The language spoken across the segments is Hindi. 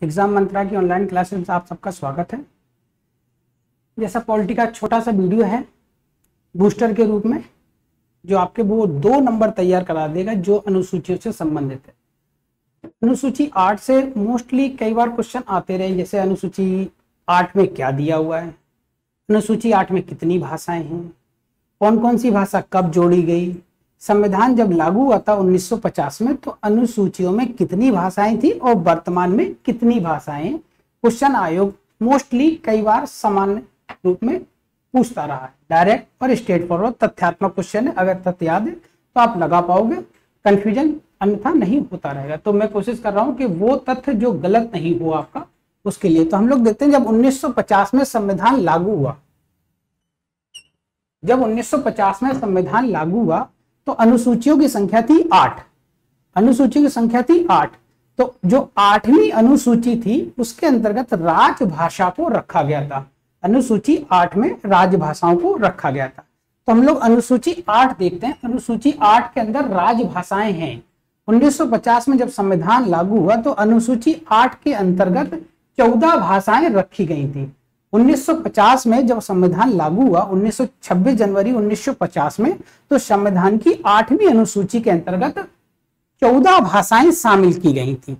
एग्जाम मंत्रा की ऑनलाइन क्लासेस में आप सबका स्वागत है। जैसा पॉलिटी का छोटा सा वीडियो है बूस्टर के रूप में, जो आपके वो 2 नंबर तैयार करा देगा जो अनुसूचियों से संबंधित है। अनुसूची 8 से मोस्टली कई बार क्वेश्चन आते रहे, जैसे अनुसूची 8 में क्या दिया हुआ है, अनुसूची 8 में कितनी भाषाएं हैं, कौन कौन सी भाषा कब जोड़ी गई, संविधान जब लागू हुआ था 1950 में तो अनुसूचियों में कितनी भाषाएं थी और वर्तमान में कितनी भाषाएं। क्वेश्चन आयोग मोस्टली कई बार सामान्य रूप में पूछता रहा है, डायरेक्ट और स्ट्रेट फॉरवर्ड तथ्यात्मक क्वेश्चन है। अगर तथ्य याद है तो आप लगा पाओगे, कंफ्यूजन अन्यथा नहीं होता रहेगा। तो मैं कोशिश कर रहा हूं कि वो तथ्य जो गलत नहीं हो आपका, उसके लिए तो हम लोग देखते हैं जब 1950 में संविधान लागू हुआ, जब 1950 में संविधान लागू हुआ तो अनुसूचियों की संख्या थी 8, अनुसूचियों की संख्या थी 8। तो जो 8वीं अनुसूची थी उसके अंतर्गत राजभाषा को रखा गया था, अनुसूची 8 में राजभाषाओं को रखा गया था। तो हम लोग अनुसूची 8 देखते हैं। अनुसूची 8 के अंदर राजभाषाएं हैं। 1950 में जब संविधान लागू हुआ तो अनुसूची 8 के अंतर्गत 14 भाषाएं रखी गई थी। 1950 में जब संविधान लागू हुआ 26 जनवरी 1950 में, तो संविधान की 8वीं अनुसूची के अंतर्गत 14 भाषाएं शामिल की गई थी।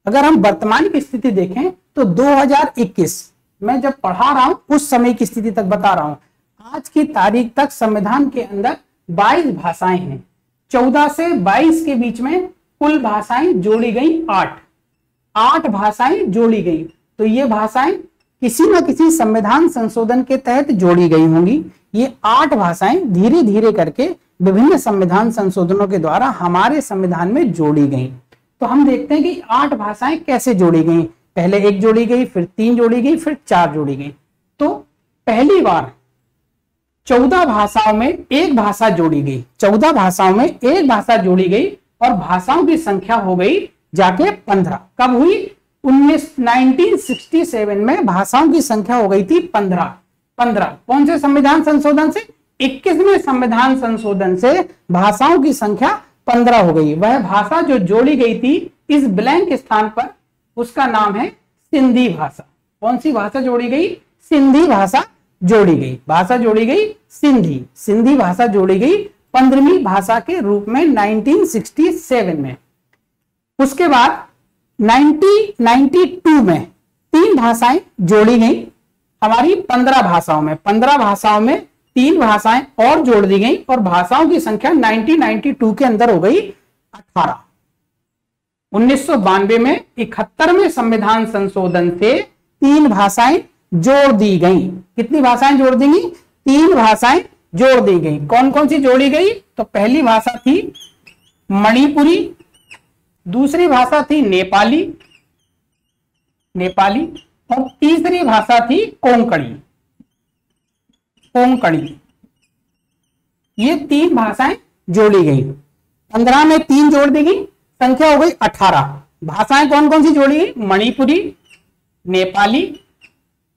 अगर हम वर्तमान की स्थिति देखें तो 2021 में जब पढ़ा रहा हूं उस समय की स्थिति तक बता रहा हूं, आज की तारीख तक संविधान के अंदर 22 भाषाएं हैं। 14 से 22 के बीच में कुल भाषाएं जोड़ी गई 8 भाषाएं जोड़ी गई। तो ये भाषाएं किसी न किसी संविधान संशोधन के तहत जोड़ी गई होंगी। ये 8 भाषाएं धीरे धीरे करके विभिन्न संविधान संशोधनों के द्वारा हमारे संविधान में जोड़ी गई। तो हम देखते हैं कि 8 भाषाएं कैसे जोड़ी गई। पहले 1 जोड़ी गई, फिर 3 जोड़ी गई, फिर 4 जोड़ी गई। तो पहली बार 14 भाषाओं में एक भाषा जोड़ी गई, 14 भाषाओं में एक भाषा जोड़ी गई और भाषाओं की संख्या हो गई जाके 15। कब हुई? 1967 में भाषाओं की संख्या हो गई थी 15। कौन से संविधान संशोधन से? 21वें संविधान संशोधन से भाषाओं की संख्या 15 हो गई। वह भाषा जो जोड़ी गई थी इस ब्लैंक स्थान पर, उसका नाम है सिंधी भाषा। कौन सी भाषा जोड़ी गई? सिंधी भाषा जोड़ी गई। भाषा जोड़ी गई सिंधी भाषा जोड़ी गई 15वीं भाषा के रूप में 1967 में। उसके बाद 1992 में 3 भाषाएं जोड़ी गई हमारी 15 भाषाओं में। 15 भाषाओं में 3 भाषाएं और जोड़ दी गई और भाषाओं की संख्या 1992 के अंदर हो गई 18। 1992 में 71वें संविधान संशोधन से 3 भाषाएं जोड़ दी गई। कितनी भाषाएं जोड़ दी गई? 3 भाषाएं जोड़ दी गई। कौन कौन सी जोड़ी गई? तो पहली भाषा थी मणिपुरी, दूसरी भाषा थी नेपाली और तीसरी भाषा थी कोंकणी। ये 3 भाषाएं जोड़ी गई। 15 में 3 जोड़ दी गई, संख्या हो गई 18। भाषाएं कौन कौन सी जोड़ी गई? मणिपुरी, नेपाली,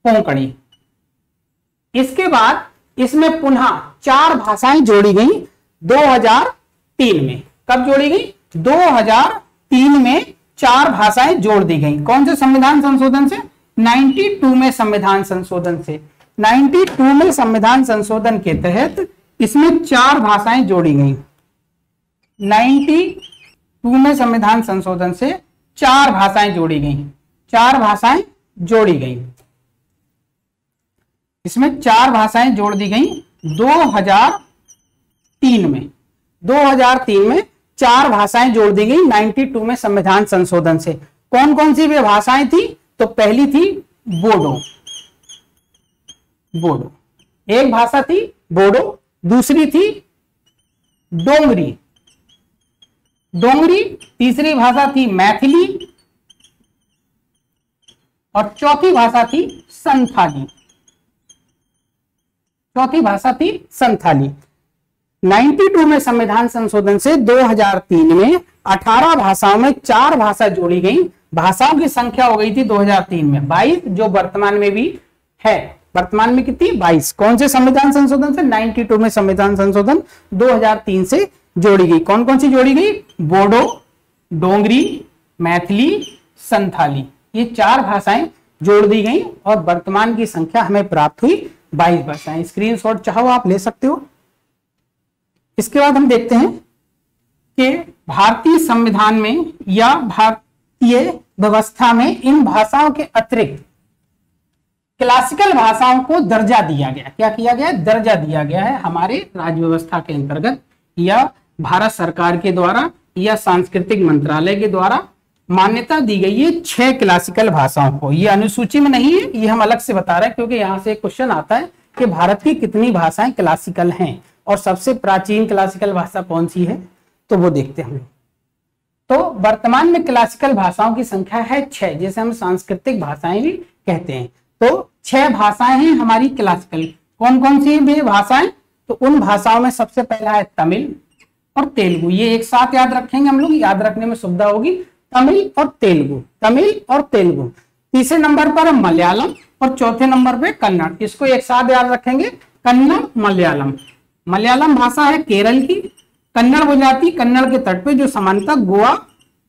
कोंकणी। इसके बाद इसमें पुनः 4 भाषाएं जोड़ी गई 2003 में। कब जोड़ी गई? 2003 में 4 भाषाएं जोड़ दी गई। कौन से संविधान संशोधन से? 92 में संविधान संशोधन से। 92 में संविधान संशोधन के तहत इसमें 4 भाषाएं जोड़ी गई। 92 में संविधान संशोधन से 4 भाषाएं जोड़ी गई। 4 भाषाएं जोड़ी गई। इसमें 4 भाषाएं जोड़ दी गई 2003 में। 2003 में 4 भाषाएं जोड़ दी गई 92 में संविधान संशोधन से। कौन कौन सी वे भाषाएं थी? तो पहली थी बोडो। एक भाषा थी बोडो, दूसरी थी डोंगरी, तीसरी भाषा थी मैथिली और चौथी भाषा थी संथाली। 92 में संविधान संशोधन से 2003 में 18 भाषाओं में 4 भाषा जोड़ी गई। भाषाओं की संख्या हो गई थी 2003 में 22, जो वर्तमान में भी है। वर्तमान में कितनी? 22। कौन से संविधान संशोधन से? 92 में संविधान संशोधन 2003 से जोड़ी गई। कौन कौन सी जोड़ी गई? बोडो, डोंगरी, मैथिली, संथाली। ये 4 भाषाएं जोड़ दी गई और वर्तमान की संख्या हमें प्राप्त हुई 22 भाषाएं। स्क्रीनशॉट चाहो आप ले सकते हो। इसके बाद हम देखते हैं कि भारतीय संविधान में या भारतीय व्यवस्था में इन भाषाओं के अतिरिक्त क्लासिकल भाषाओं को दर्जा दिया गया। क्या किया गया? दर्जा दिया गया है हमारे राज्य व्यवस्था के अंतर्गत या भारत सरकार के द्वारा या सांस्कृतिक मंत्रालय के द्वारा मान्यता दी गई है 6 क्लासिकल भाषाओं को। ये अनुसूची में नहीं है, ये हम अलग से बता रहे हैं क्योंकि यहां से एक क्वेश्चन आता है कि भारत की कितनी भाषाएं क्लासिकल हैं और सबसे प्राचीन क्लासिकल भाषा कौन सी है, तो वो देखते हैं। तो वर्तमान में क्लासिकल भाषाओं की संख्या है 6, जिसे हम सांस्कृतिक भाषाएं भी कहते हैं। तो 6 भाषाएं हैं हमारी क्लासिकल। कौन कौन सी है भाषाएं? तो उन भाषाओं में सबसे पहला है तमिल और तेलुगु। ये एक साथ याद रखेंगे हम लोग, याद रखने में सुविधा होगी। तमिल और तेलुगु, तमिल और तेलुगु। तीसरे नंबर पर मलयालम और चौथे नंबर पे कन्नड़। इसको एक साथ याद रखेंगे, कन्नड़ मलयालम। मलयालम भाषा है केरल की। कन्नड़ वो जाति कन्नड़ के तट पे जो सामान्यतः गोवा,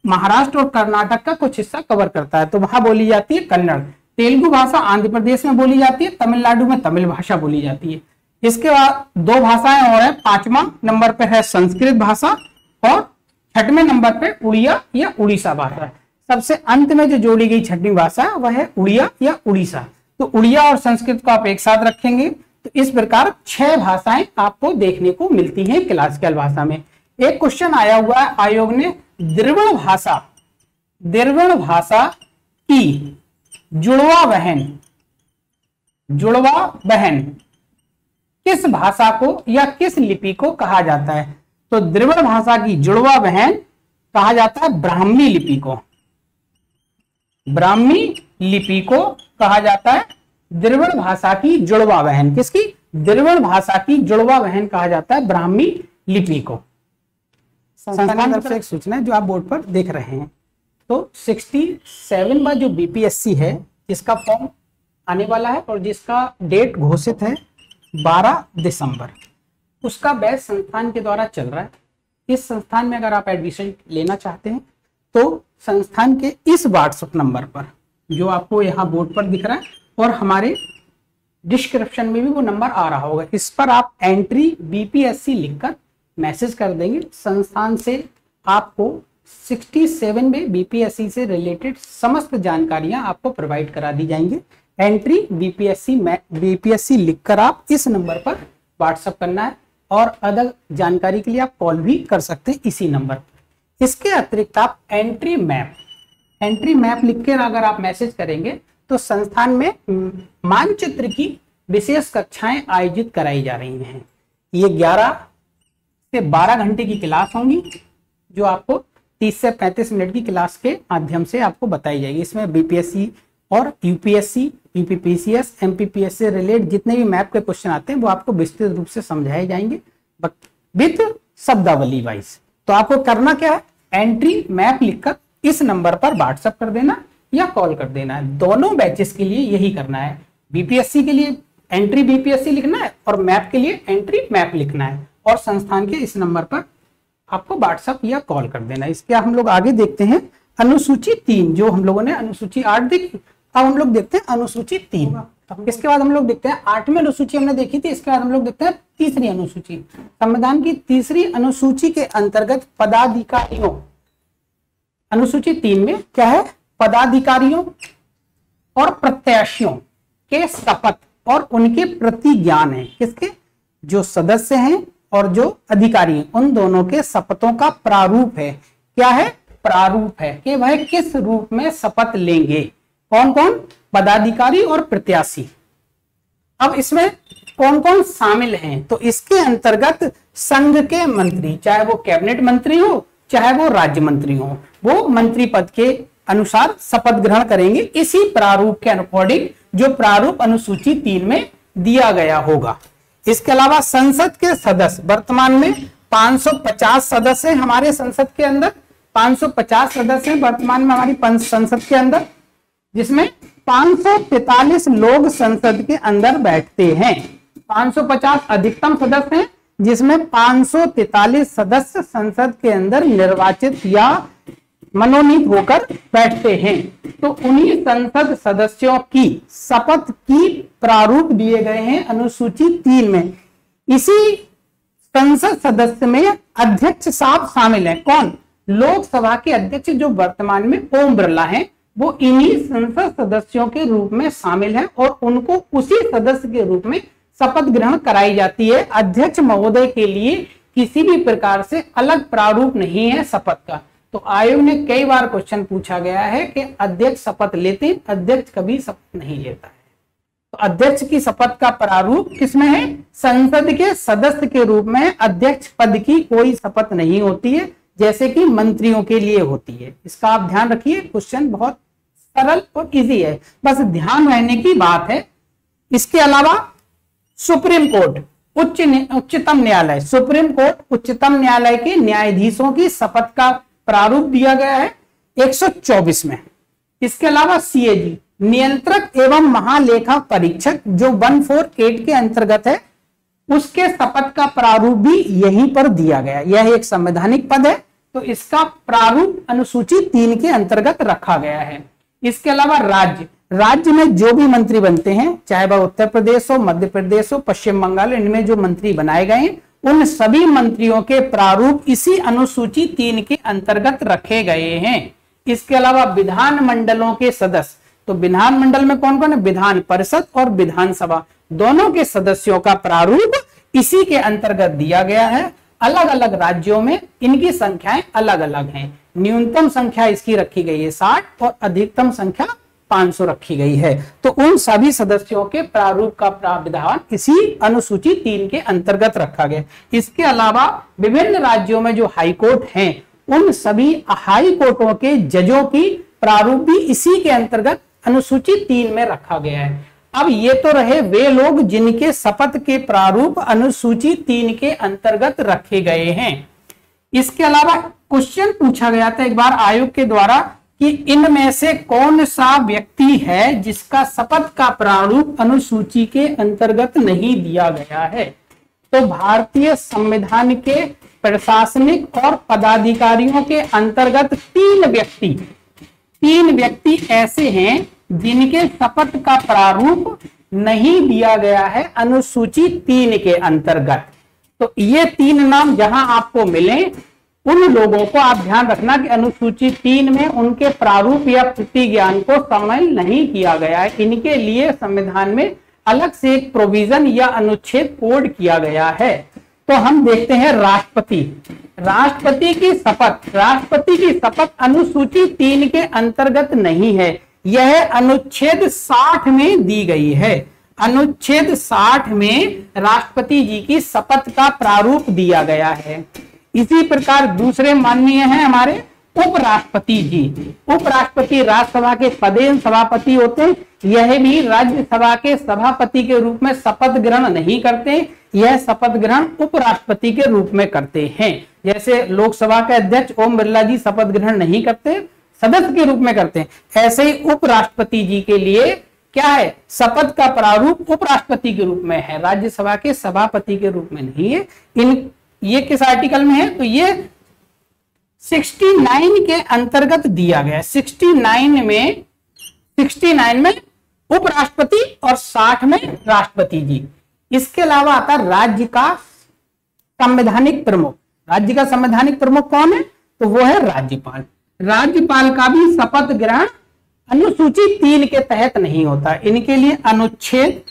महाराष्ट्र और कर्नाटक का कुछ हिस्सा कवर करता है, तो वहां बोली जाती है कन्नड़। तेलुगु भाषा आंध्र प्रदेश में बोली जाती है, तमिलनाडु में तमिल भाषा बोली जाती है। इसके बाद 2 भाषाएं और है। 5वां नंबर पे है संस्कृत भाषा और 6वें नंबर पे उड़िया या उड़ीसा भाषा। सबसे अंत में जो जोड़ी गई 6वीं भाषा वह है उड़िया या उड़ीसा। तो उड़िया और संस्कृत को आप एक साथ रखेंगे तो इस प्रकार 6 भाषाएं आपको देखने को मिलती हैं क्लासिकल भाषा में। एक क्वेश्चन आया हुआ है, आयोग ने द्रविड़ भाषा की जुड़वा बहन किस भाषा को या किस लिपि को कहा जाता है? तो द्रविड़ भाषा की जुड़वा बहन कहा जाता है ब्राह्मी लिपि को। ब्राह्मी लिपि को कहा जाता है द्रविड़ भाषा की जुड़वा बहन। किसकी? द्रविड़ भाषा की जुड़वा बहन कहा जाता है ब्राह्मी लिपि को। संस्थान की तरफ से एक सूचना है जो आप बोर्ड पर देख रहे हैं। तो 67वां जो बीपीएससी है जिसका फॉर्म आने वाला है और जिसका डेट घोषित है 12 दिसंबर, उसका बैच संस्थान के द्वारा चल रहा है। इस संस्थान में अगर आप एडमिशन लेना चाहते हैं तो संस्थान के इस व्हाट्सएप नंबर पर जो आपको यहाँ बोर्ड पर दिख रहा है और हमारे डिस्क्रिप्शन में भी वो नंबर आ रहा होगा, इस पर आप एंट्री बीपीएससी लिखकर मैसेज कर देंगे। संस्थान से आपको 67 में बीपीएससी से रिलेटेड समस्त जानकारियां आपको प्रोवाइड करा दी जाएंगे। एंट्री बीपीएससी लिखकर आप इस नंबर पर व्हाट्सएप करना है और अदर जानकारी के लिए आप कॉल भी कर सकते हैं इसी नंबर पर। इसके अतिरिक्त आप एंट्री मैप लिखकर अगर आप मैसेज करेंगे तो संस्थान में मानचित्र की विशेष कक्षाएं आयोजित कराई जा रही हैं। ये 11 से 12 घंटे की क्लास होंगी जो आपको 30 से 35 मिनट की क्लास के माध्यम से आपको बताई जाएगी। इसमें बीपीएससी और यूपीएससी, यूपीपीसीएस, एमपीपीएस से रिलेटेड जितने भी मैप के क्वेश्चन आते हैं वो आपको विस्तृत रूप से समझाए जाएंगे विद शब्दावली वाइज। तो आपको करना क्या है, एंट्री मैप लिखकर इस नंबर पर व्हाट्सएप कर देना या कॉल कर देना है। दोनों बैचेस के लिए यही करना है। बीपीएससी के लिए एंट्री बीपीएससी लिखना है और मैप के लिए एंट्री मैप लिखना है और संस्थान के इस नंबर पर आपको व्हाट्सएप या कॉल कर देना है। इसके हम लोग आगे देखते हैं अनुसूची 3, जो हम लोगों ने अनुसूची 8 देखी, अब हम लोग देखते हैं अनुसूची 3। इसके बाद हम लोग देखते हैं 8वीं अनुसूची हमने देखी थी, इसके बाद हम लोग देखते हैं 3री अनुसूची। संविधान की 3री अनुसूची के अंतर्गत पदाधिकारियों, अनुसूची 3 में क्या है, पदाधिकारियों और प्रत्याशियों के शपथ और उनके प्रतिज्ञान है। किसके? जो सदस्य हैं और जो अधिकारी हैं, उन दोनों के शपथों का प्रारूप है। क्या है? प्रारूप है कि वह किस रूप में शपथ लेंगे। कौन कौन? पदाधिकारी और प्रत्याशी। अब इसमें कौन कौन शामिल हैं? तो इसके अंतर्गत संघ के मंत्री, चाहे वो कैबिनेट मंत्री हो चाहे वो राज्य मंत्री हो, वो मंत्री पद के अनुसार शपथ ग्रहण करेंगे इसी प्रारूप के अकॉर्डिंग जो प्रारूप अनुसूची 3 में दिया गया होगा। इसके अलावा संसद के सदस्य, वर्तमान में 550 सदस्य हैं हमारे संसद के अंदर, 550 सदस्य हैं वर्तमान में हमारी संसद के अंदर, जिसमें 543 लोग संसद के अंदर बैठते हैं। 550 अधिकतम सदस्य हैं जिसमें 543 सदस्य संसद के अंदर निर्वाचित या मनोनीत होकर बैठते हैं। तो उन्हीं संसद सदस्यों की शपथ की प्रारूप दिए गए हैं अनुसूची 3 में। इसी संसद सदस्य में अध्यक्ष साहब शामिल हैं। कौन? लोकसभा के अध्यक्ष जो वर्तमान में ओम बिरला हैं, वो इन्हीं संसद सदस्यों के रूप में शामिल हैं और उनको उसी सदस्य के रूप में शपथ ग्रहण कराई जाती है। अध्यक्ष महोदय के लिए किसी भी प्रकार से अलग प्रारूप नहीं है शपथ का। तो आयोग ने कई बार क्वेश्चन पूछा गया है कि अध्यक्ष शपथ लेते, अध्यक्ष कभी शपथ नहीं लेता है। तो अध्यक्ष की शपथ का प्रारूप किसमें है? संसद के सदस्य के रूप में। अध्यक्ष पद की कोई शपथ नहीं होती है जैसे कि मंत्रियों के लिए होती है। इसका आप ध्यान रखिए, क्वेश्चन बहुत सरल और इजी है, बस ध्यान रहने की बात है। इसके अलावा सुप्रीम कोर्ट, उच्चतम न्यायालय, सुप्रीम कोर्ट उच्चतम न्यायालय के न्यायाधीशों की शपथ का प्रारूप दिया गया है 124 में। इसके अलावा सीएजी, नियंत्रक एवं महालेखा परीक्षक, जो 148 के अंतर्गत है, उसके शपथ का प्रारूप भी यहीं पर दिया गया। यह एक संवैधानिक पद है, तो इसका प्रारूप अनुसूची 3 के अंतर्गत रखा गया है। इसके अलावा राज्य में जो भी मंत्री बनते हैं, चाहे वह उत्तर प्रदेश हो, मध्य प्रदेश हो, पश्चिम बंगाल, इनमें जो मंत्री बनाए गए हैं, उन सभी मंत्रियों के प्रारूप इसी अनुसूची 3 के अंतर्गत रखे गए हैं। इसके अलावा विधान मंडलों के सदस्य, तो विधान मंडल में कौन कौन है? विधान परिषद और विधानसभा, दोनों के सदस्यों का प्रारूप इसी के अंतर्गत दिया गया है। अलग अलग राज्यों में इनकी संख्याएं अलग अलग हैं। न्यूनतम संख्या इसकी रखी गई है 60 और अधिकतम संख्या 500 रखी गई है। तो उन सभी सदस्यों के प्रारूप का प्रावधान इसी अनुसूची 3 के अंतर्गत रखा गया। इसके अलावा विभिन्न राज्यों में जो हाई कोर्ट हैं, उन सभी हाई कोर्टों के जजों की प्रारूप भी इसी के अंतर्गत अनुसूची 3 में रखा गया है। अब ये तो रहे वे लोग जिनके शपथ के प्रारूप अनुसूची 3 के अंतर्गत रखे गए हैं। इसके अलावा क्वेश्चन पूछा गया था एक बार आयोग के द्वारा कि इनमें से कौन सा व्यक्ति है जिसका शपथ का प्रारूप अनुसूची के अंतर्गत नहीं दिया गया है। तो भारतीय संविधान के प्रशासनिक और पदाधिकारियों के अंतर्गत 3 व्यक्ति ऐसे हैं जिनके शपथ का प्रारूप नहीं दिया गया है अनुसूची 3 के अंतर्गत। तो ये 3 नाम जहां आपको मिले, उन लोगों को आप ध्यान रखना कि अनुसूची 3 में उनके प्रारूप या प्रतिज्ञान को शामिल नहीं किया गया है। इनके लिए संविधान में अलग से एक प्रोविजन या अनुच्छेद कोड किया गया है। तो हम देखते हैं राष्ट्रपति की शपथ अनुसूची 3 के अंतर्गत नहीं है। यह अनुच्छेद 60 में दी गई है। अनुच्छेद 60 में राष्ट्रपति जी की शपथ का प्रारूप दिया गया है। इसी प्रकार दूसरे माननीय हैं हमारे उपराष्ट्रपति जी। उपराष्ट्रपति राज्यसभा के पदेन सभापति होते हैं। यह भी राज्यसभा के सभापति के रूप में शपथ ग्रहण नहीं करते, यह शपथ ग्रहण उपराष्ट्रपति के रूप में करते हैं। जैसे लोकसभा के अध्यक्ष ओम बिरला जी शपथ ग्रहण नहीं करते, सदस्य के रूप में करते हैं, ऐसे ही उपराष्ट्रपति जी के लिए क्या है? शपथ का प्रारूप उपराष्ट्रपति के रूप में है, राज्यसभा के सभापति के रूप में नहीं है। ये किस आर्टिकल में है? तो ये 69 के अंतर्गत दिया गया है। 69 में उपराष्ट्रपति और 60 में राष्ट्रपति जी। इसके अलावा आता राज्य का संवैधानिक प्रमुख। राज्य का संवैधानिक प्रमुख कौन है? तो वो है राज्यपाल। राज्यपाल का भी शपथ ग्रहण अनुसूची 3 के तहत नहीं होता। इनके लिए अनुच्छेद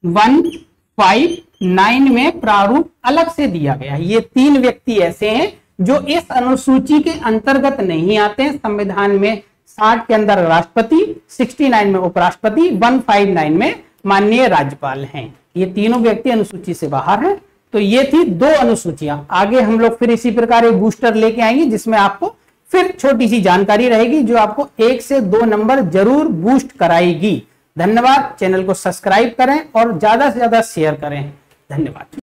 159 में प्रारूप अलग से दिया गया है। ये 3 व्यक्ति ऐसे हैं जो इस अनुसूची के अंतर्गत नहीं आते हैं। संविधान में 60 के अंदर राष्ट्रपति, 69 में उपराष्ट्रपति, 159 में माननीय राज्यपाल हैं। ये तीनों व्यक्ति अनुसूची से बाहर हैं। तो ये थी 2 अनुसूचियां। आगे हम लोग फिर इसी प्रकार एक बूस्टर लेके आएंगे जिसमें आपको फिर छोटी सी जानकारी रहेगी जो आपको 1 से 2 नंबर जरूर बूस्ट कराएगी। धन्यवाद। चैनल को सब्सक्राइब करें और ज्यादा से ज्यादा शेयर करें। धन्यवाद।